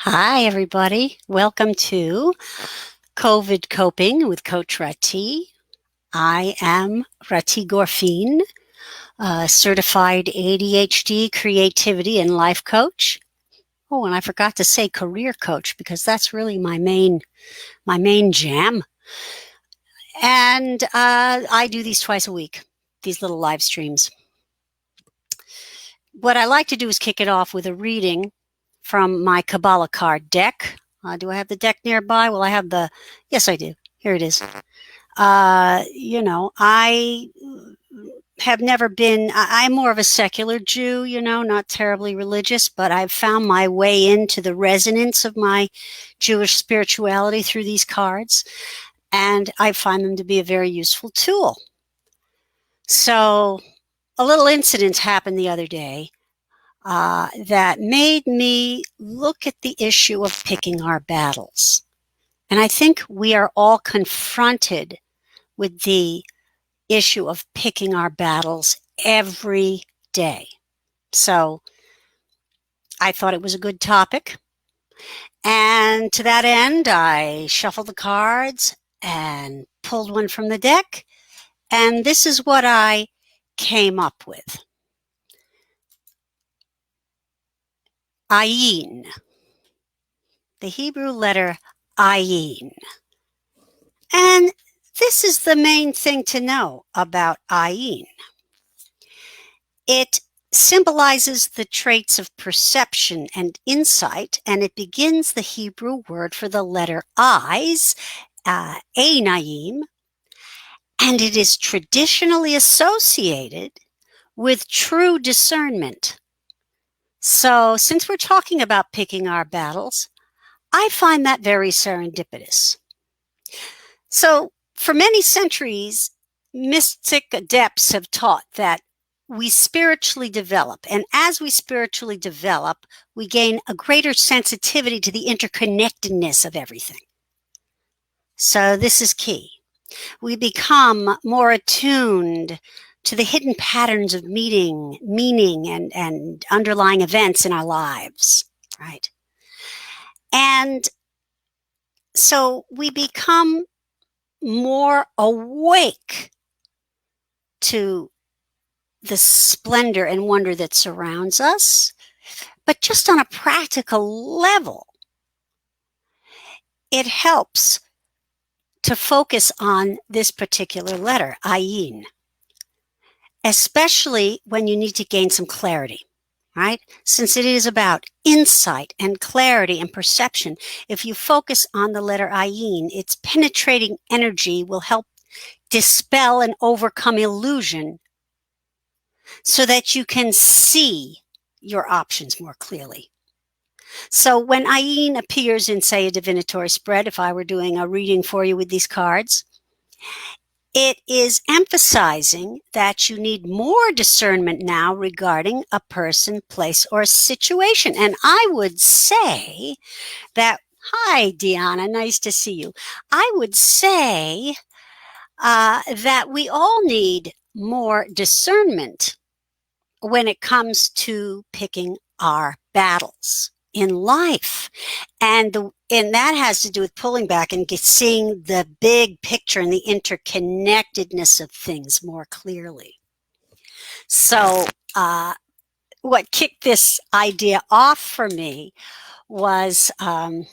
Hi, everybody. Welcome to COVID Coping with Coach Rahti. I am Rahti Gorfine, a certified ADHD creativity and life coach. Oh, and I forgot to say career coach because that's really my main jam. And I do these twice a week, these little live streams. What I like to do is kick it off with a reading from my Kabbalah card deck. Do I have the deck nearby? Well, yes, I do. Here it is. I have never been, I'm more of a secular Jew, not terribly religious, but I've found my way into the resonance of my Jewish spirituality through these cards, and I find them to be a very useful tool. So, a little incident happened the other day that made me look at the issue of picking our battles. And I think we are all confronted with the issue of picking our battles every day. So I thought it was a good topic. And to that end, I shuffled the cards and pulled one from the deck. And this is what I came up with. Ayin. The Hebrew letter Ayin. And this is the main thing to know about Ayin. It symbolizes the traits of perception and insight, and it begins the Hebrew word for the letter eyes, einayim, and it is traditionally associated with true discernment. So, since we're talking about picking our battles, I find that very serendipitous. So, for many centuries, mystic adepts have taught that we spiritually develop, and as we spiritually develop, we gain a greater sensitivity to the interconnectedness of everything. So this is key. We become more attuned to the hidden patterns of meaning, and underlying events in our lives, right? And so we become more awake to the splendor and wonder that surrounds us, but just on a practical level, it helps to focus on this particular letter, Ayin, especially when you need to gain some clarity, right? Since it is about insight and clarity and perception, if you focus on the letter Ayin, its penetrating energy will help dispel and overcome illusion so that you can see your options more clearly. So when Ayin appears in, say, a divinatory spread, if I were doing a reading for you with these cards, it is emphasizing that you need more discernment now regarding a person, place, or situation. And I would say that, hi, Deanna, nice to see you. I would say that we all need more discernment when it comes to picking our battles in life. And that has to do with pulling back and seeing the big picture and the interconnectedness of things more clearly. So what kicked this idea off for me was an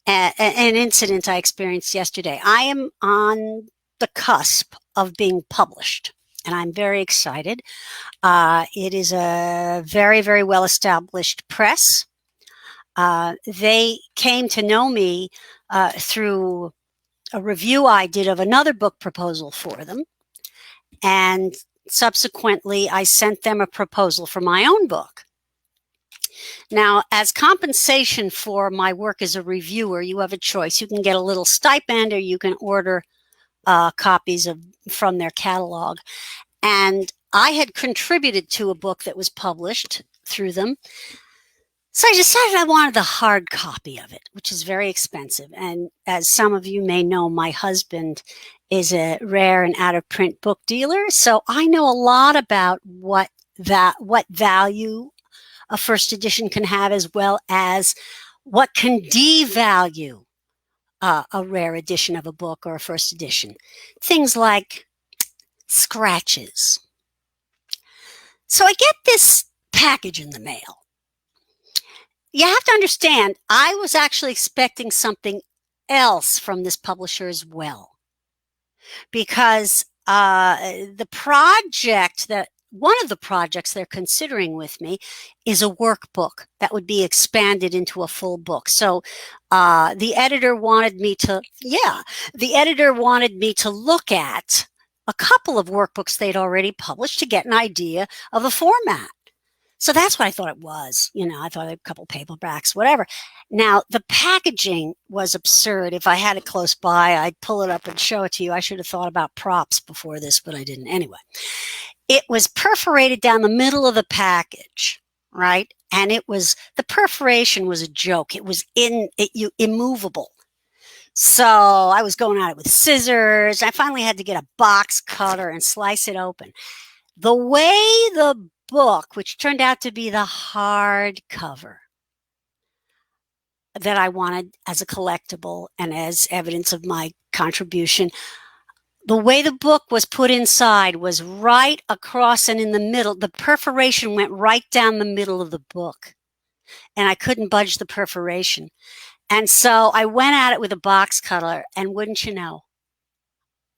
incident I experienced yesterday. I am on the cusp of being published, and I'm very excited. It is a very, very well-established press. They came to know me through a review I did of another book proposal for them. And subsequently, I sent them a proposal for my own book. Now, as compensation for my work as a reviewer, you have a choice. You can get a little stipend, or you can order copies from their catalog. And I had contributed to a book that was published through them. So I decided I wanted the hard copy of it, which is very expensive. And as some of you may know, my husband is a rare and out-of-print book dealer. So I know a lot about what value a first edition can have, as well as What can devalue a rare edition of a book or a first edition? Things like scratches. So I get this package in the mail. You have to understand, I was actually expecting something else from this publisher as well, because the project that one of the projects they're considering with me is a workbook that would be expanded into a full book. So the editor wanted me to, the editor wanted me to look at a couple of workbooks they'd already published to get an idea of the format. So that's what I thought it was. I thought a couple paperbacks, whatever. Now, the packaging was absurd. If I had it close by, I'd pull it up and show it to you. I should have thought about props before this, but I didn't. Anyway, it was perforated down the middle of the package, right? And the perforation was a joke. It was immovable. So I was going at it with scissors. I finally had to get a box cutter and slice it open. The way the book, which turned out to be the hardcover that I wanted as a collectible and as evidence of my contribution, the way the book was put inside was right across and in the middle. The perforation went right down the middle of the book, and I couldn't budge the perforation. And so I went at it with a box cutter, and wouldn't you know,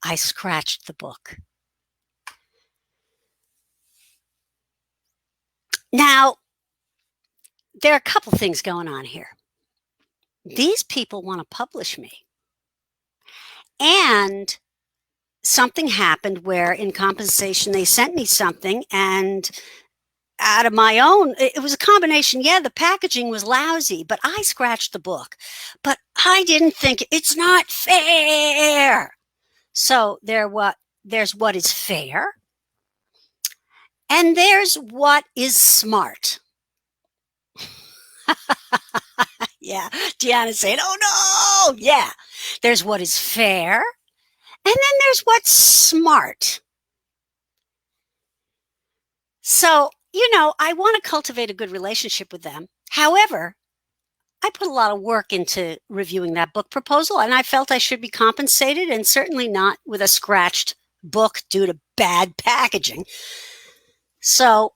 I scratched the book. Now, there are a couple things going on here. These people want to publish me. And something happened where, in compensation, they sent me something, and out of my own, it was a combination. Yeah, the packaging was lousy, but I scratched the book. But I didn't think it's not fair. So there's what is fair, and there's what is smart. Yeah, Deanna's saying, oh no, yeah. There's what is fair, and then there's what's smart. So, I want to cultivate a good relationship with them. However, I put a lot of work into reviewing that book proposal, and I felt I should be compensated, and certainly not with a scratched book due to bad packaging. So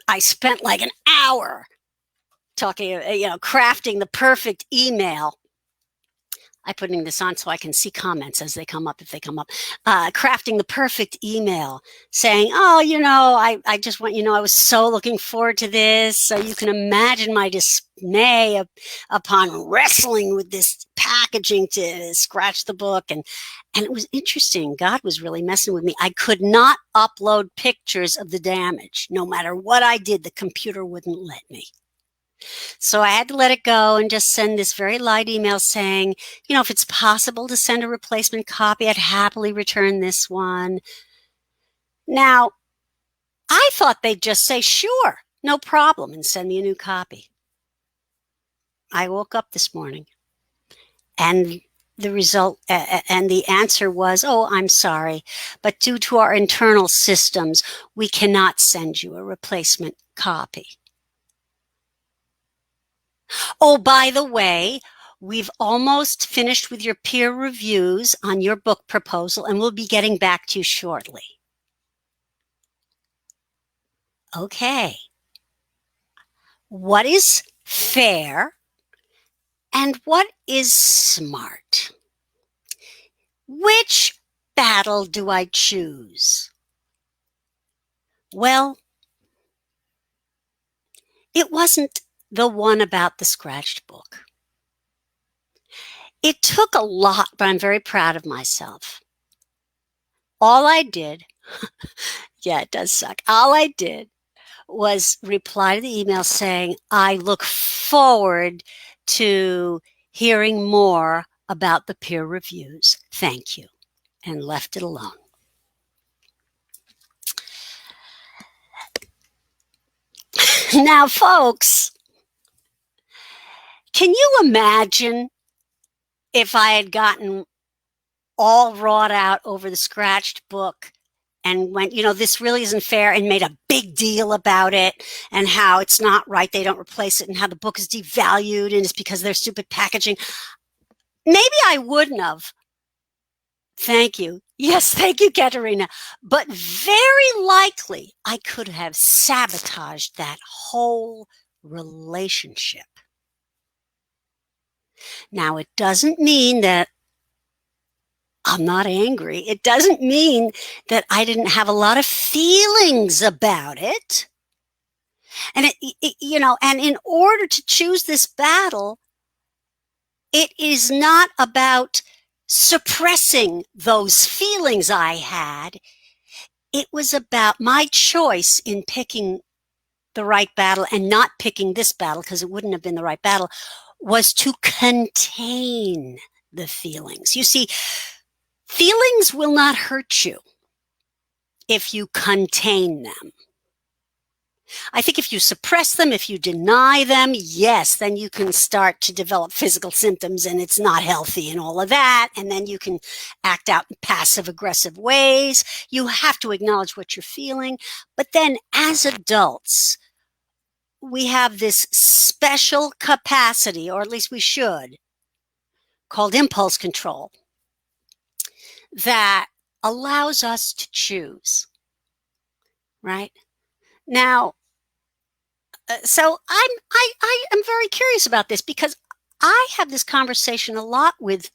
I spent like an hour talking, crafting the perfect email. I'm putting this on so I can see comments as they come up, if they come up. Crafting the perfect email saying, I just want, I was so looking forward to this. So you can imagine my dismay upon wrestling with this packaging to scratch the book. And it was interesting. God was really messing with me. I could not upload pictures of the damage. No matter what I did, the computer wouldn't let me. So I had to let it go and just send this very light email saying, if it's possible to send a replacement copy, I'd happily return this one. Now, I thought they'd just say, sure, no problem, and send me a new copy. I woke up this morning, and the result and the answer was, I'm sorry, but due to our internal systems, we cannot send you a replacement copy. Oh, by the way, we've almost finished with your peer reviews on your book proposal, and we'll be getting back to you shortly. Okay. What is fair and what is smart? Which battle do I choose? Well, it wasn't the one about the scratched book. It took a lot, but I'm very proud of myself. All I did, yeah, it does suck. All I did was reply to the email saying, I look forward to hearing more about the peer reviews. Thank you. And left it alone. Now, folks, can you imagine if I had gotten all wrought out over the scratched book and went, this really isn't fair, and made a big deal about it and how it's not right. They don't replace it and how the book is devalued and it's because of their stupid packaging. Maybe I wouldn't have. Thank you. Yes, thank you, Katerina. But very likely I could have sabotaged that whole relationship. Now, it doesn't mean that I'm not angry. It doesn't mean that I didn't have a lot of feelings about it. And and in order to choose this battle, it is not about suppressing those feelings I had. It was about my choice in picking the right battle and not picking this battle, because it wouldn't have been the right battle, was to contain the feelings. You see, feelings will not hurt you if you contain them. I think if you suppress them, if you deny them, yes, then you can start to develop physical symptoms and it's not healthy and all of that. And then you can act out in passive aggressive ways. You have to acknowledge what you're feeling. But then as adults, we have this special capacity, or at least we should, called impulse control, that allows us to choose, right? Now, so I am very curious about this, because I have this conversation a lot with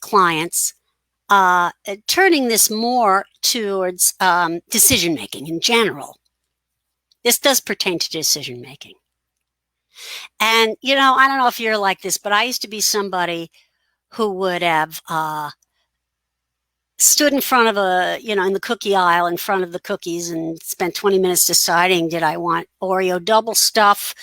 clients, turning this more towards decision making in general. This does pertain to decision making. And, I don't know if you're like this, but I used to be somebody who would have stood in front of in the cookie aisle in front of the cookies and spent 20 minutes deciding, did I want Oreo double stuff,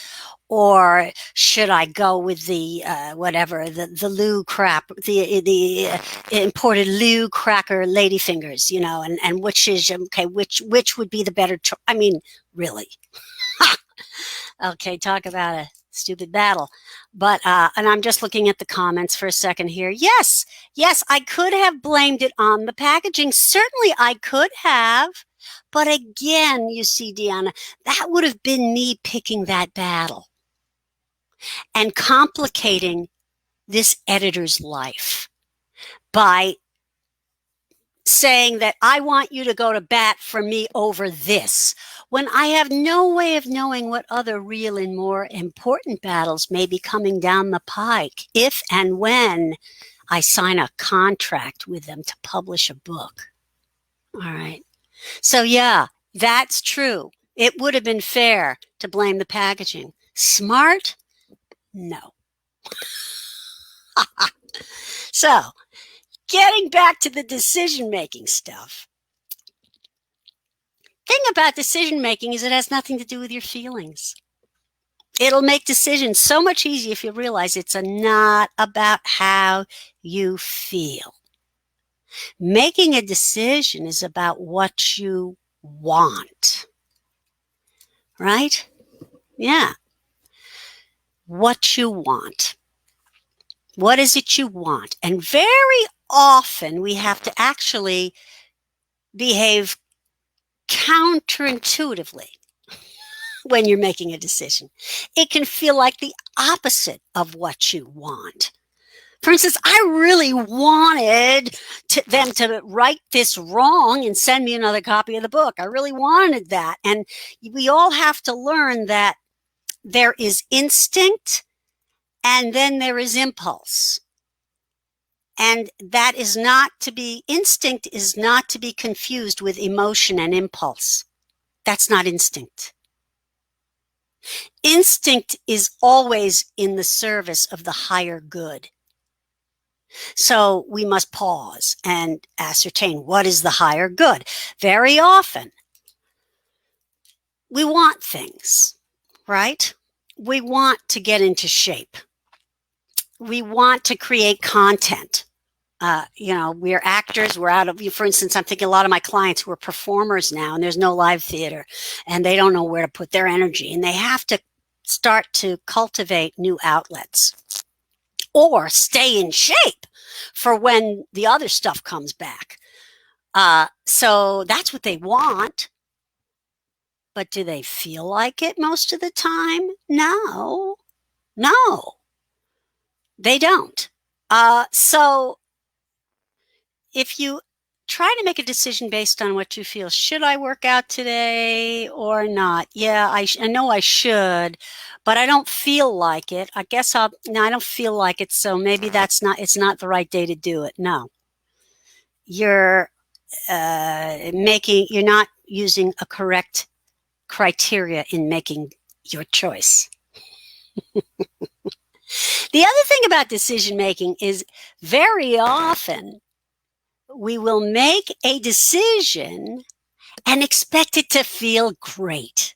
or should I go with the the Lou crap, the imported Lou cracker ladyfingers, and which is okay, which would be the better choice? I mean, really. Okay, talk about a stupid battle. But and I'm just looking at the comments for a second here. Yes, I could have blamed it on the packaging. Certainly I could have. But again, you see, Deanna, that would have been me picking that battle and complicating this editor's life by saying that I want you to go to bat for me over this, when I have no way of knowing what other real and more important battles may be coming down the pike if and when I sign a contract with them to publish a book. All right. So yeah, that's true. It would have been fair to blame the packaging. Smart? No. So, getting back to the decision-making stuff. Thing about decision-making is it has nothing to do with your feelings. It'll make decisions so much easier if you realize it's not about how you feel. Making a decision is about what you want. Right? Yeah. What you want. What is it you want? And very often we have to actually behave counterintuitively when you're making a decision. It can feel like the opposite of what you want. For instance, I really wanted them to right this wrong and send me another copy of the book. I really wanted that. And we all have to learn that there is instinct and then there is impulse. And that is not to be, instinct is not to be confused with emotion and impulse. That's not instinct. Instinct is always in the service of the higher good. So we must pause and ascertain what is the higher good. Very often, we want things, right? We want to get into shape. We want to create content. We're actors, we're out of, for instance, I'm thinking a lot of my clients who are performers now, and there's no live theater, and they don't know where to put their energy, and they have to start to cultivate new outlets or stay in shape for when the other stuff comes back. So that's what they want. But do they feel like it most of the time? No, they don't. So if you try to make a decision based on what you feel, should I work out today or not? Yeah, I know I should, but I don't feel like it. I guess no, I don't feel like it. So maybe it's not the right day to do it. No, you're you're not using a correct criteria in making your choice. The other thing about decision making is very often we will make a decision and expect it to feel great.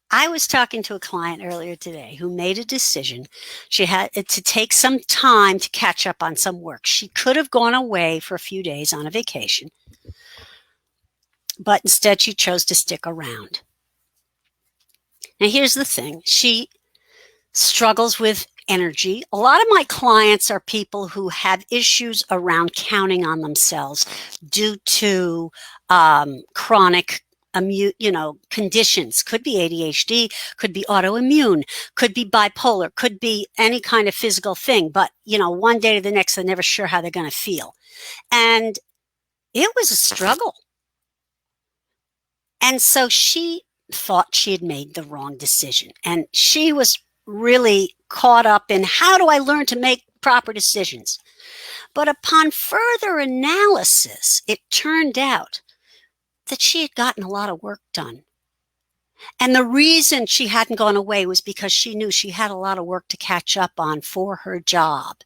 I was talking to a client earlier today who made a decision. She had to take some time to catch up on some work. She could have gone away for a few days on a vacation, but instead she chose to stick around. Now, here's the thing. She struggles with energy. A lot of my clients are people who have issues around counting on themselves due to chronic conditions. Could be ADHD, could be autoimmune, could be bipolar, could be any kind of physical thing. But, one day to the next, they're never sure how they're going to feel. And it was a struggle. And so she thought she had made the wrong decision. And she was really caught up in, how do I learn to make proper decisions? But upon further analysis, it turned out that she had gotten a lot of work done. And the reason she hadn't gone away was because she knew she had a lot of work to catch up on for her job.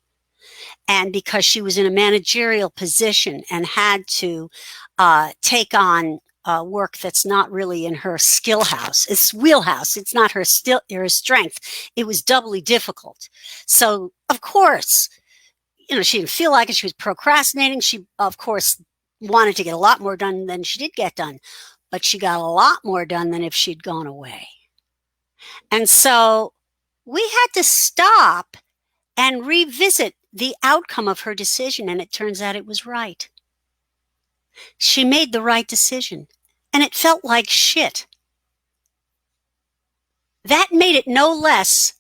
And because she was in a managerial position and had to take on work that's not really in her skill house. It's wheelhouse. It's not her strength. It was doubly difficult. So, of course, she didn't feel like it. She was procrastinating. She, of course, wanted to get a lot more done than she did get done. But she got a lot more done than if she'd gone away. And so we had to stop and revisit the outcome of her decision. And it turns out it was right. She made the right decision. And it felt like shit. That made it no less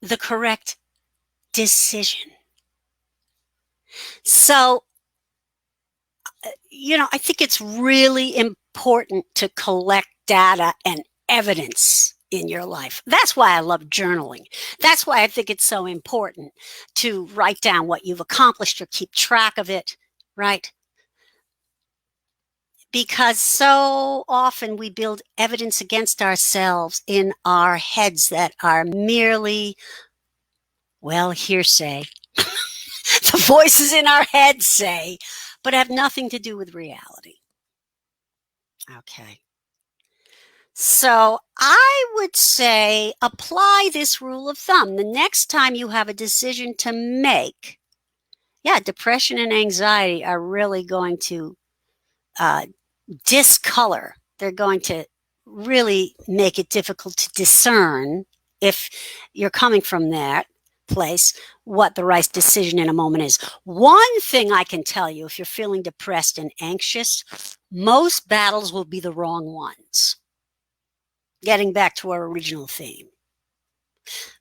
the correct decision. So, I think it's really important to collect data and evidence in your life. That's why I love journaling. That's why I think it's so important to write down what you've accomplished or keep track of it, right? Because so often we build evidence against ourselves in our heads that are merely, hearsay. The voices in our heads say, but have nothing to do with reality. Okay. So I would say apply this rule of thumb. The next time you have a decision to make, depression and anxiety are really going to discolor. They're going to really make it difficult to discern, if you're coming from that place, what the right decision in a moment is. One thing I can tell you, if you're feeling depressed and anxious, most battles will be the wrong ones. Getting back to our original theme.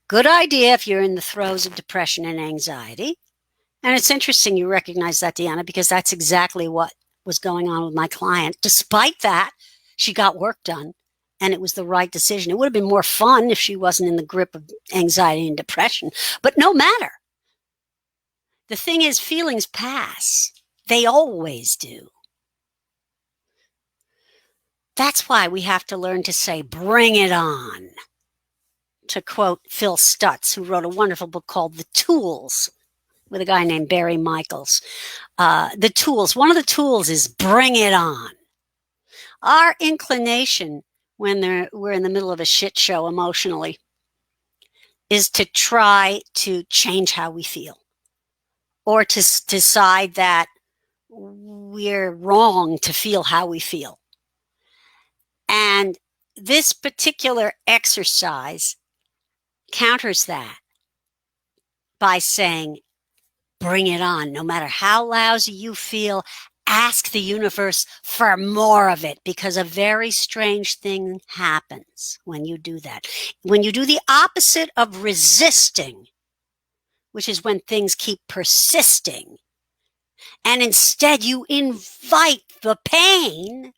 Good idea if you're in the throes of depression and anxiety. And it's interesting you recognize that, Deanna, because that's exactly what was going on with my client. Despite that, she got work done and it was the right decision. It would have been more fun if she wasn't in the grip of anxiety and depression, but no matter. The thing is, feelings pass. They always do. That's why we have to learn to say, bring it on. To quote Phil Stutz, who wrote a wonderful book called The Tools, with a guy named Barry Michaels. The tools, one of the tools is bring it on. Our inclination when we're in the middle of a shit show emotionally is to try to change how we feel, or to decide that we're wrong to feel how we feel. And this particular exercise counters that by saying, bring it on. No matter how lousy you feel, ask the universe for more of it, because a very strange thing happens when you do that. When you do the opposite of resisting, which is when things keep persisting, and instead you invite the pain,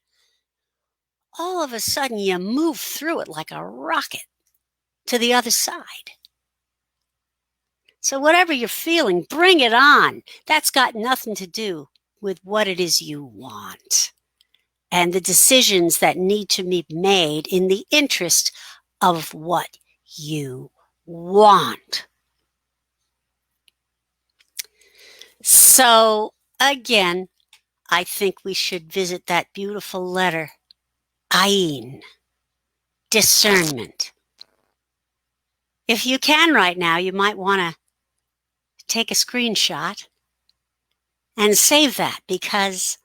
all of a sudden you move through it like a rocket to the other side. So whatever you're feeling, bring it on. That's got nothing to do with what it is you want and the decisions that need to be made in the interest of what you want. So again, I think we should visit that beautiful letter, Ayin, discernment. If you can right now, you might want to take a screenshot and save that, because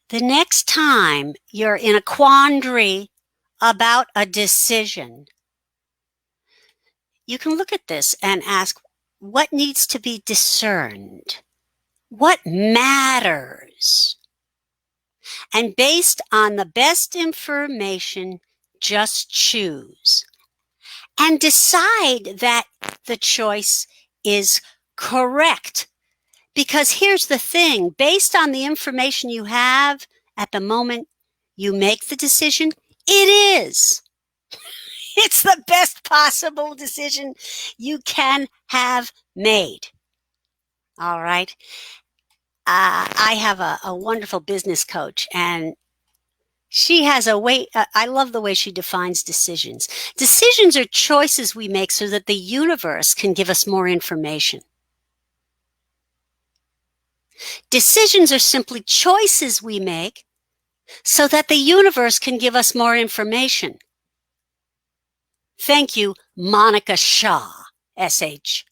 the next time you're in a quandary about a decision, you can look at this and ask, what needs to be discerned? What matters? And based on the best information, just choose and decide that the choice is correct. Because here's the thing, based on the information you have at the moment you make the decision, it is. It's the best possible decision you can have made. All right. I have a wonderful business coach, and she has a way, I love the way she defines decisions. Decisions are choices we make so that the universe can give us more information. Decisions are simply choices we make so that the universe can give us more information. Thank you, Monica Shah, SHAH.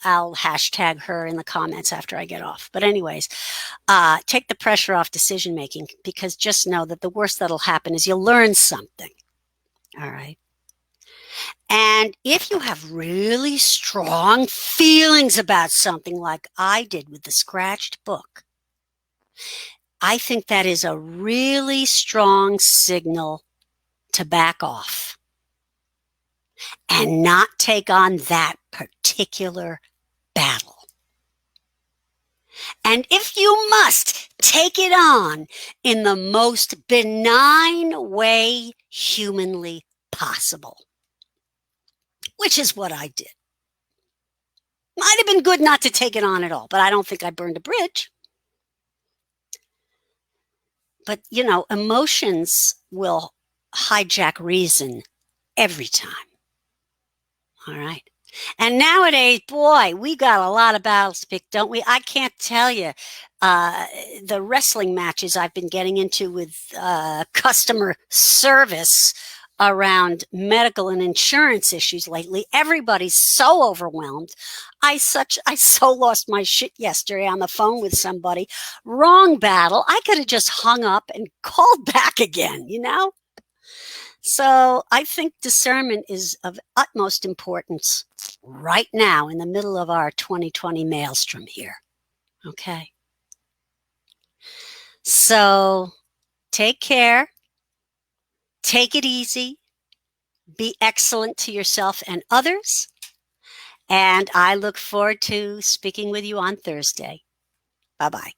I'll hashtag her in the comments after I get off. But anyways, take the pressure off decision making, because just know that the worst that'll happen is you'll learn something. All right. And if you have really strong feelings about something like I did with the scratched book, I think that is a really strong signal to back off and not take on that particular battle. And if you must, take it on in the most benign way humanly possible, which is what I did. Might have been good not to take it on at all, but I don't think I burned a bridge. But, you know, emotions will hijack reason every time. All right. And nowadays, boy, we got a lot of battles to pick, don't we? I can't tell you the wrestling matches I've been getting into with customer service around medical and insurance issues lately. Everybody's so overwhelmed. I so lost my shit yesterday on the phone with somebody. Wrong battle. I could have just hung up and called back again, you know? So I think discernment is of utmost importance right now in the middle of our 2020 maelstrom here. Okay. So take care. Take it easy. Be excellent to yourself and others. And I look forward to speaking with you on Thursday. Bye-bye.